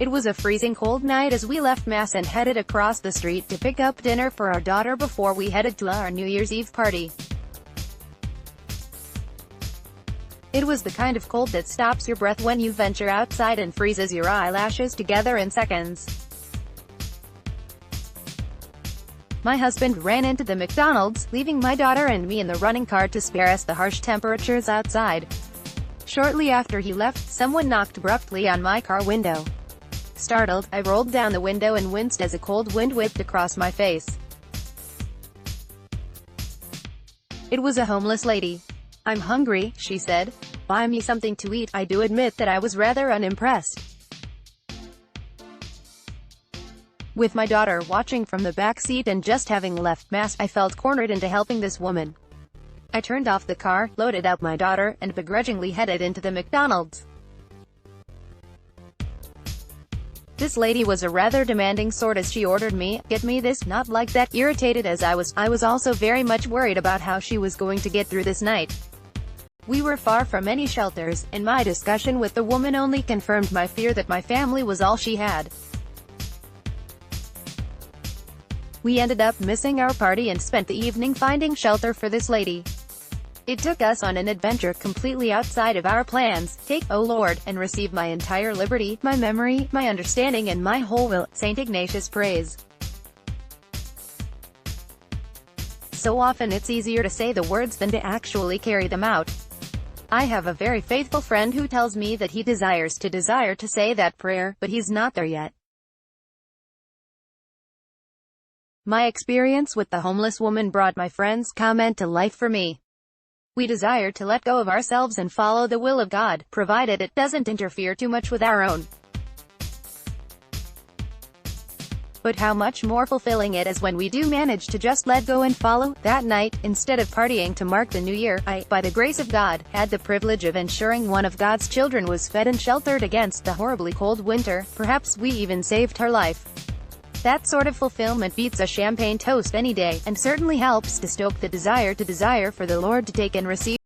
It was a freezing cold night as we left Mass and headed across the street to pick up dinner for our daughter before we headed to our New Year's Eve party. It was the kind of cold that stops your breath when you venture outside and freezes your eyelashes together in seconds. My husband ran into the McDonald's, leaving my daughter and me in the running car to spare us the harsh temperatures outside. Shortly after he left, someone knocked abruptly on my car window. Startled, I rolled down the window and winced as a cold wind whipped across my face. It was a homeless lady. "I'm hungry," she said. "Buy me something to eat." I do admit that I was rather unimpressed. With my daughter watching from the back seat and just having left Mass, I felt cornered into helping this woman. I turned off the car, loaded up my daughter, and begrudgingly headed into the McDonald's. This lady was a rather demanding sort as she ordered me, "Get me this, not like that." Irritated as I was also very much worried about how she was going to get through this night. We were far from any shelters, and my discussion with the woman only confirmed my fear that my family was all she had. We ended up missing our party and spent the evening finding shelter for this lady. It took us on an adventure completely outside of our plans. Take, O Lord, and receive my entire liberty, my memory, my understanding and my whole will. St. Ignatius prays. So often it's easier to say the words than to actually carry them out. I have a very faithful friend who tells me that he desires to say that prayer, but he's not there yet. My experience with the homeless woman brought my friend's comment to life for me. We desire to let go of ourselves and follow the will of God, provided it doesn't interfere too much with our own. But how much more fulfilling it is when we do manage to just let go and follow. That night, instead of partying to mark the new year, I, by the grace of God, had the privilege of ensuring one of God's children was fed and sheltered against the horribly cold winter. Perhaps we even saved her life. That sort of fulfillment beats a champagne toast any day, and certainly helps to stoke the desire for the Lord to take and receive